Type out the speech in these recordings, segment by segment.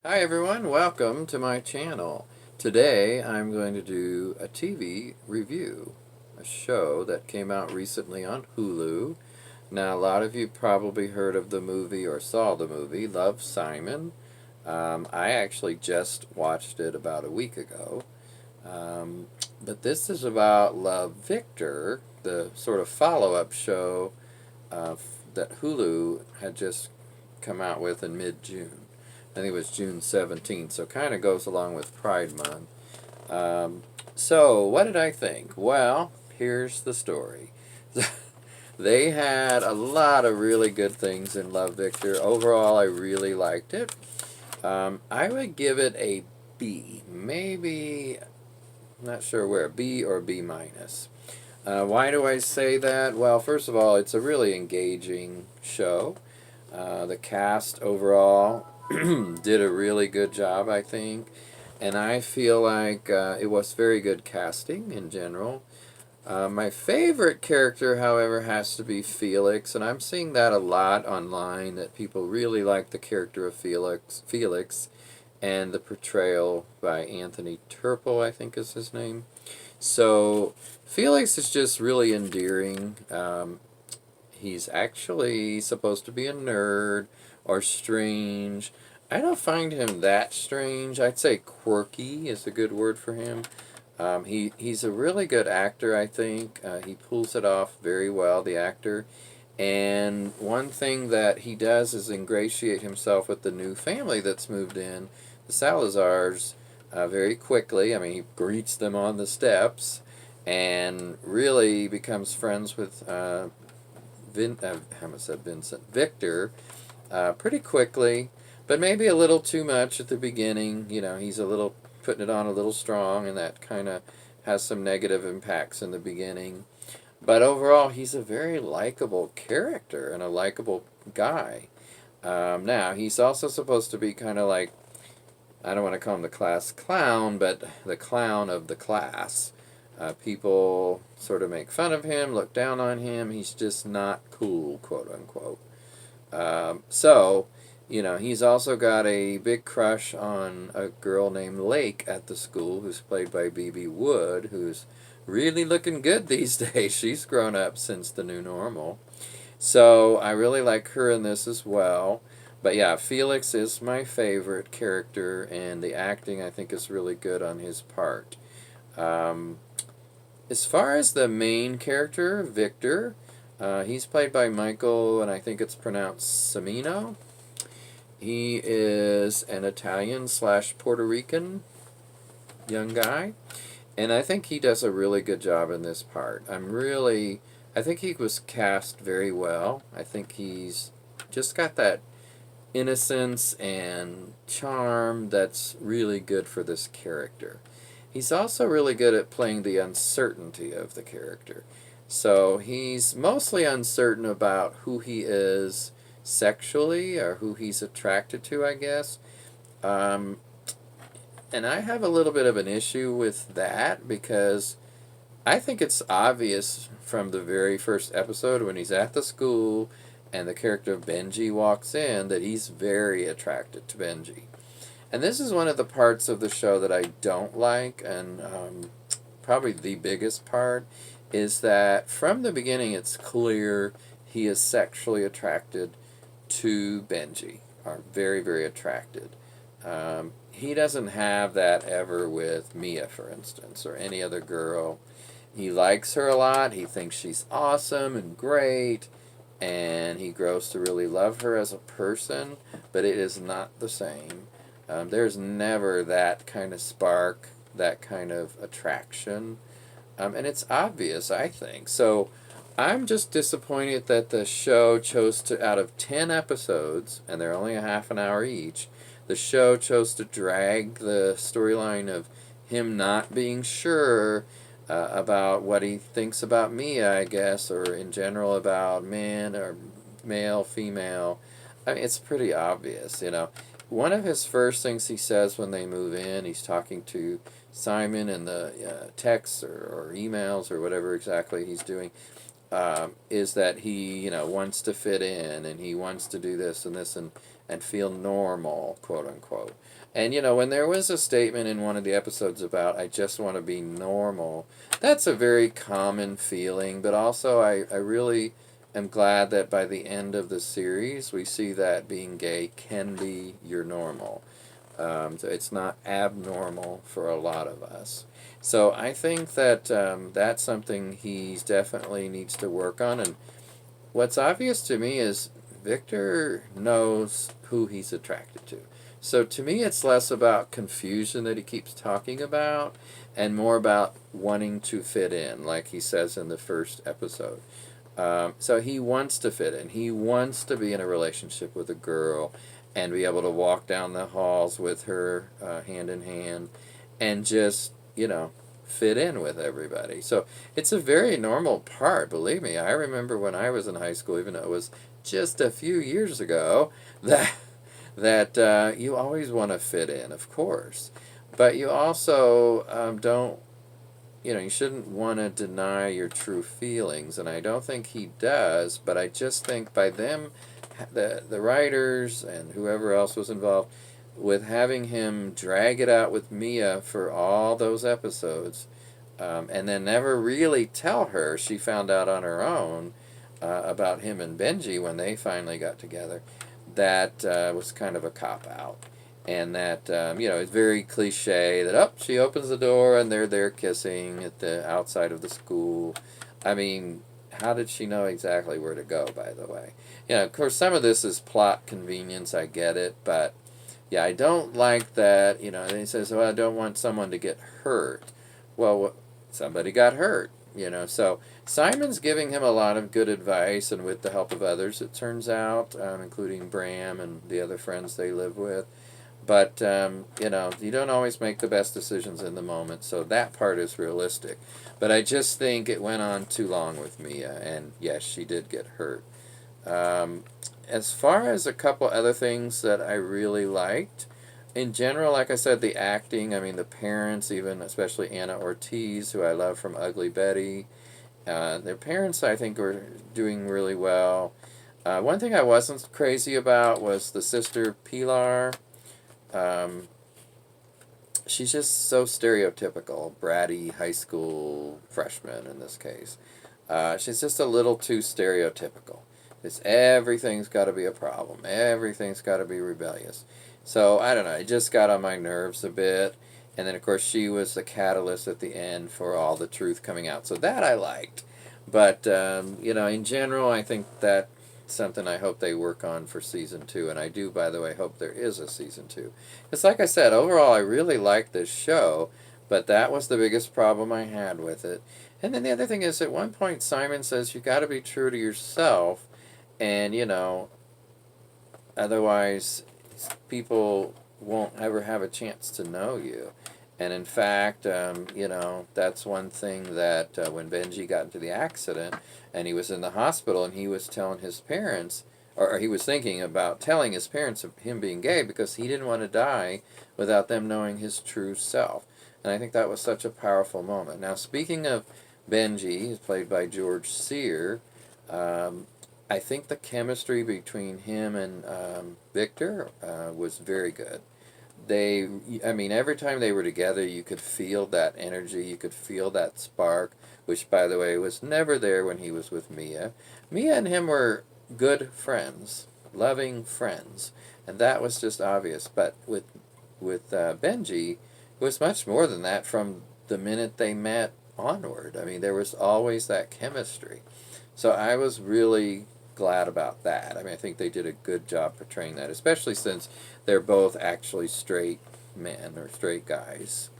Hi everyone, welcome to my channel. Today I'm going to do a TV review, a show that came out recently on Hulu. Now a lot of you probably heard of the movie or saw the movie, Love, Simon. I actually just watched it about a week ago. But this is about Love, Victor, the sort of follow-up show that Hulu had just come out with in mid-June. I think it was June 17th, so kind of goes along with Pride Month. So, what did I think? Well, here's the story. They had a lot of really good things in Love, Victor. Overall, I really liked it. I would give it a B. Maybe, not sure where, B or B minus. Why do I say that? Well, first of all, it's a really engaging show. The cast overall did a really good job, I think. And I feel like it was very good casting in general. My favorite character, however, has to be Felix, and I'm seeing that a lot online, that people really like the character of Felix, and the portrayal by Anthony Turple, I think is his name. So Felix is just really endearing. He's actually supposed to be a nerd or strange. I don't find him that strange. I'd say quirky is a good word for him. He's a really good actor, I think. He pulls it off very well, the actor. And one thing that he does is ingratiate himself with the new family that's moved in, the Salazars, very quickly. I mean, he greets them on the steps and really becomes friends with I almost said Vincent, Victor, pretty quickly, but maybe a little too much at the beginning. You know, he's a little putting it on a little strong, and that kind of has some negative impacts in the beginning. But overall, he's a very likable character and a likable guy. Now, he's also supposed to be kind of like, I don't want to call him the class clown, but the clown of the class. People sort of make fun of him, look down on him. He's just not cool, quote unquote. So, you know, he's also got a big crush on a girl named Lake at the school, who's played by B.B. Wood, who's really looking good these days. She's grown up since the new normal. So I really like her in this as well. But yeah, Felix is my favorite character, and the acting I think is really good on his part. Um, as far as the main character, Victor, he's played by Michael, and I think it's pronounced Cimino. He is an Italian slash Puerto Rican young guy, and I think he does a really good job in this part. I think he was cast very well. I think he's just got that innocence and charm that's really good for this character. He's also really good at playing the uncertainty of the character. So he's mostly uncertain about who he is sexually or who he's attracted to, I guess. Um, and I have a little bit of an issue with that because I think it's obvious from the very first episode when he's at the school and the character of Benji walks in that he's very attracted to Benji. And this is one of the parts of the show that I don't like, and probably the biggest part, is that from the beginning it's clear he is sexually attracted to Benji, or very, very attracted. He doesn't have that ever with Mia, for instance, or any other girl. He likes her a lot, he thinks she's awesome and great, and he grows to really love her as a person, but it is not the same. There's never that kind of spark, that kind of attraction, and it's obvious, I think. So I'm just disappointed that the show chose to, out of 10 episodes, and they're only a half an hour each, the show chose to drag the storyline of him not being sure about what he thinks about Mia, I guess, or in general about men or male, female. I mean, it's pretty obvious, you know. One of his first things he says when they move in, he's talking to Simon in the texts or emails or whatever exactly he's doing, is that he, you know, wants to fit in and he wants to do this and this, and feel normal, quote unquote. And when there was a statement in one of the episodes about, I just want to be normal, that's a very common feeling, but also I really am glad that by the end of the series, we see that being gay can be your normal. So it's not abnormal for a lot of us. So I think that that's something he definitely needs to work on. And what's obvious to me is Victor knows who he's attracted to. So to me, it's less about confusion that he keeps talking about and more about wanting to fit in, like he says in the first episode. So he wants to fit in. He wants to be in a relationship with a girl and be able to walk down the halls with her hand in hand and just, fit in with everybody. So it's a very normal part, believe me. I remember when I was in high school, even though it was just a few years ago, that you always want to fit in, of course. But you also don't, you shouldn't want to deny your true feelings, and I don't think he does, but I just think by them, the writers and whoever else was involved, with having him drag it out with Mia for all those episodes, and then never really tell her, she found out on her own about him and Benji when they finally got together, that was kind of a cop-out. And that, it's very cliche that, she opens the door and they're there kissing at the outside of the school. I mean, how did she know exactly where to go, by the way? Of course, some of this is plot convenience, I get it, but, yeah, I don't like that, and he says, well, I don't want someone to get hurt. Well, somebody got hurt, so Simon's giving him a lot of good advice, and with the help of others, it turns out, including Bram and the other friends they live with. But, you don't always make the best decisions in the moment, so that part is realistic. But I just think it went on too long with Mia, and yes, she did get hurt. As far as a couple other things that I really liked, in general, like I said, the acting, the parents, even especially Anna Ortiz, who I love from Ugly Betty, their parents, I think, were doing really well. One thing I wasn't crazy about was the sister Pilar. She's just so stereotypical, bratty high school freshman in this case. She's just a little too stereotypical. Everything's got to be a problem. Everything's got to be rebellious. So, I don't know, it just got on my nerves a bit. And then, of course, she was the catalyst at the end for all the truth coming out. So that I liked. But, in general, I think that something I hope they work on for season 2, and I do, by the way, hope there is a season 2. It's like I said, overall I really like this show, but that was the biggest problem I had with it. And then the other thing is, at one point Simon says you got to be true to yourself, and otherwise people won't ever have a chance to know you. And in fact, that's one thing that when Benji got into the accident and he was in the hospital and he was telling his parents, or he was thinking about telling his parents of him being gay because he didn't want to die without them knowing his true self. And I think that was such a powerful moment. Now, speaking of Benji, he's played by George Sear. I think the chemistry between him and Victor was very good. Every time they were together, you could feel that energy, you could feel that spark, which, by the way, was never there when he was with Mia. Mia and him were good friends, loving friends, and that was just obvious. But with Benji, it was much more than that from the minute they met onward. There was always that chemistry. So I was really glad about that. I think they did a good job portraying that, especially since they're both actually straight men or straight guys.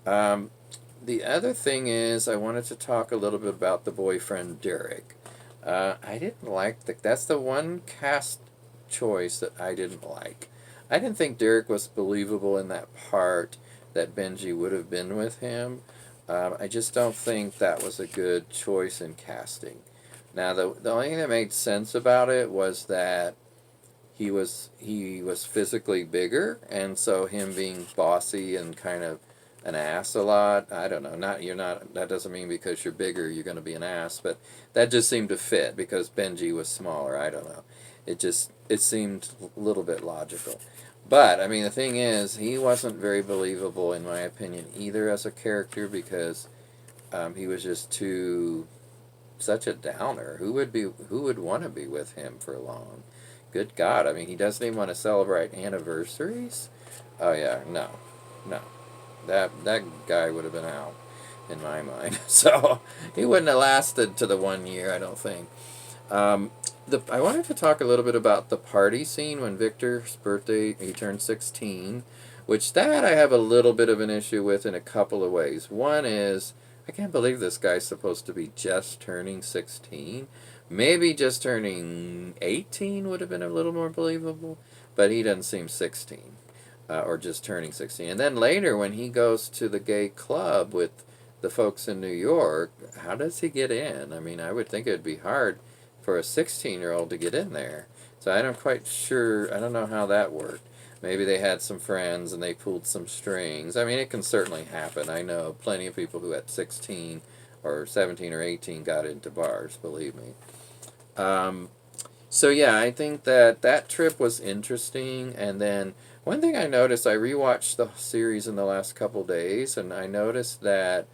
The other thing is I wanted to talk a little bit about the boyfriend Derek. I didn't like that's the one cast choice that I didn't like. I didn't think Derek was believable in that part that Benji would have been with him. I just don't think that was a good choice in casting. Now, the only thing that made sense about it was that he was physically bigger, and so him being bossy and kind of an ass a lot. I don't know. That doesn't mean because you're bigger you're going to be an ass, but that just seemed to fit because Benji was smaller. I don't know. It seemed a little bit logical. But I mean, the thing is, he wasn't very believable in my opinion either as a character because he was just too such a downer. Who would want to be with him for long? Good God! I mean, he doesn't even want to celebrate anniversaries. Oh yeah, no, no. That guy would have been out in my mind. So he wouldn't have lasted to the 1 year, I don't think. Um, I wanted to talk a little bit about the party scene when Victor's birthday, he turned 16, which that I have a little bit of an issue with in a couple of ways. One is, I can't believe this guy's supposed to be just turning 16. Maybe just turning 18 would have been a little more believable, but he doesn't seem 16, or just turning 16. And then later when he goes to the gay club with the folks in New York, how does he get in? I mean, I would think it would be hard for a 16-year-old to get in there. So I don't quite sure, I don't know how that worked. Maybe they had some friends and they pulled some strings. I mean, it can certainly happen. I know plenty of people who at 16 or 17 or 18 got into bars, believe me. Um, so yeah, I think that trip was interesting. And then one thing I noticed, I rewatched the series in the last couple days, and I noticed that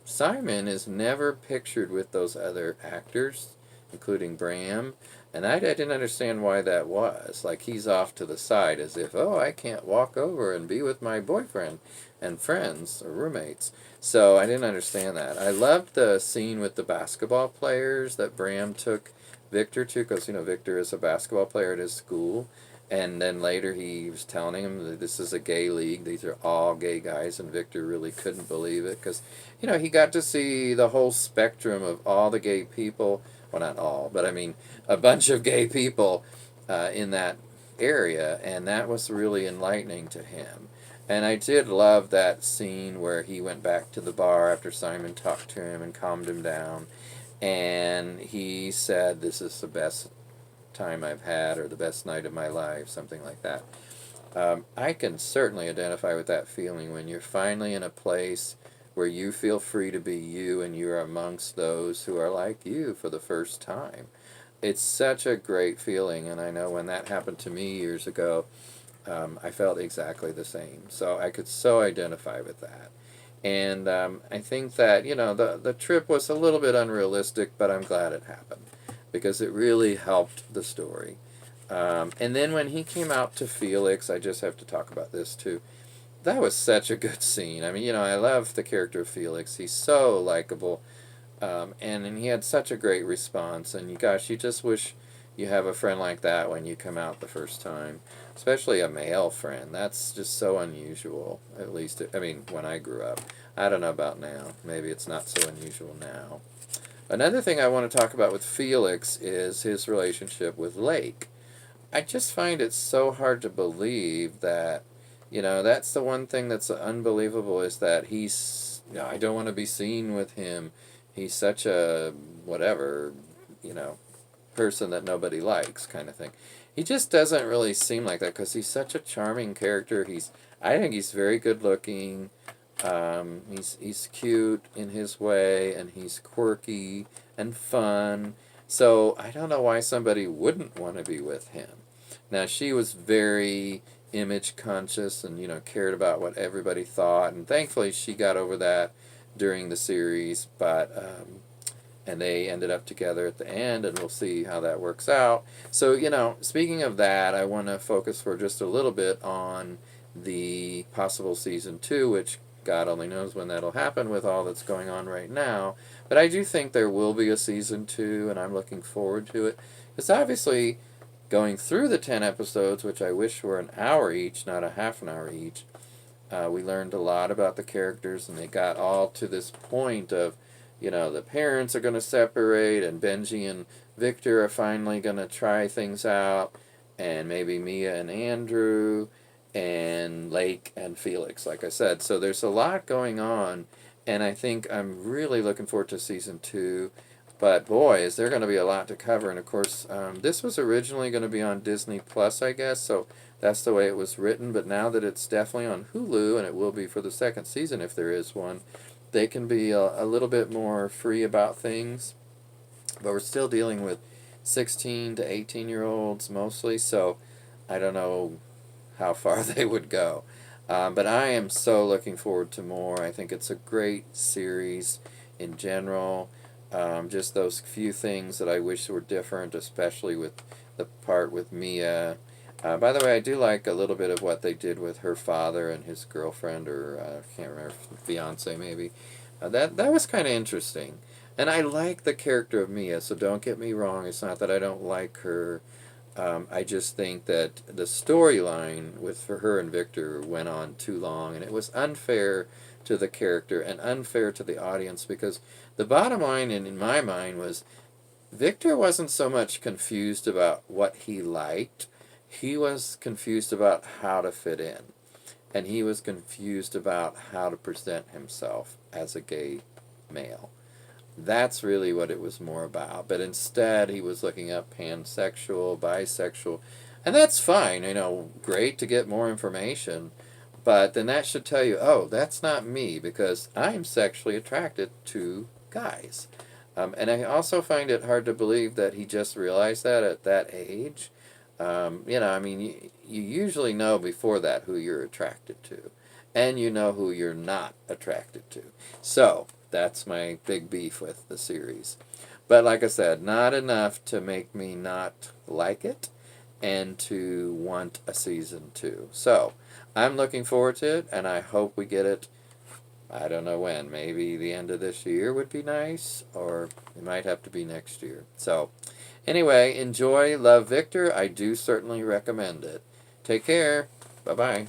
Simon is never pictured with those other actors, including Bram. And I didn't understand why that was. Like, he's off to the side as if, oh, I can't walk over and be with my boyfriend and friends or roommates. So I didn't understand that. I loved the scene with the basketball players that Bram took Victor to, because, Victor is a basketball player at his school. And then later he was telling him that this is a gay league. These are all gay guys. And Victor really couldn't believe it because, he got to see the whole spectrum of all the gay people. Well, not all, but I mean a bunch of gay people in that area. And that was really enlightening to him. And I did love that scene where he went back to the bar after Simon talked to him and calmed him down. And he said, this is the best time I've had, or the best night of my life, something like that. I can certainly identify with that feeling when you're finally in a place where you feel free to be you and you're amongst those who are like you for the first time. It's such a great feeling, and I know when that happened to me years ago, I felt exactly the same. So I could so identify with that. And I think that, the trip was a little bit unrealistic, but I'm glad it happened because it really helped the story. And then when he came out to Felix, I just have to talk about this too. That was such a good scene. I mean, I love the character of Felix. He's so likable. And he had such a great response. And gosh, you just wish you have a friend like that when you come out the first time. Especially a male friend. That's just so unusual. At least, when I grew up. I don't know about now. Maybe it's not so unusual now. Another thing I want to talk about with Felix is his relationship with Lake. I just find it so hard to believe that, that's the one thing that's unbelievable is that I don't want to be seen with him. He's such a, whatever, person that nobody likes kind of thing. He just doesn't really seem like that because he's such a charming character. I think he's very good looking. He's cute in his way, and he's quirky and fun. So I don't know why somebody wouldn't want to be with him. Now, she was very image conscious and, cared about what everybody thought. And thankfully, she got over that during the series. And they ended up together at the end, and we'll see how that works out. So, speaking of that, I want to focus for just a little bit on the possible season 2, which God only knows when that'll happen with all that's going on right now. But I do think there will be a season 2, and I'm looking forward to it. It's obviously going through the 10 episodes, which I wish were an hour each, not a half an hour each. We learned a lot about the characters, and they got all to this point of, the parents are going to separate, and Benji and Victor are finally going to try things out, and maybe Mia and Andrew, and Lake and Felix, like I said. So there's a lot going on, and I think I'm really looking forward to season 2. But boy, is there going to be a lot to cover. And of course, this was originally going to be on Disney Plus, I guess, so that's the way it was written. But now that it's definitely on Hulu, and it will be for the second season if there is one, they can be a little bit more free about things. But we're still dealing with 16 to 18-year-olds mostly, so I don't know how far they would go. But I am so looking forward to more. I think it's a great series in general. Just those few things that I wish were different, especially with the part with Mia. By the way, I do like a little bit of what they did with her father and his girlfriend, or I can't remember, fiance maybe. That was kind of interesting. And I like the character of Mia, so don't get me wrong. It's not that I don't like her. I just think that the storyline with for her and Victor went on too long, and it was unfair to the character and unfair to the audience, because the bottom line in my mind was Victor wasn't so much confused about what he liked. He was confused about how to fit in. And he was confused about how to present himself as a gay male. That's really what it was more about. But instead, he was looking up pansexual, bisexual, and that's fine, great to get more information. But then that should tell you, oh, that's not me, because I'm sexually attracted to guys. And I also find it hard to believe that he just realized that at that age. You usually know before that who you're attracted to, and you know who you're not attracted to. So, that's my big beef with the series. But like I said, not enough to make me not like it and to want a season 2. So, I'm looking forward to it, and I hope we get it. I don't know when. Maybe the end of this year would be nice, or it might have to be next year. So, anyway, enjoy, love Victor. I do certainly recommend it. Take care. Bye-bye.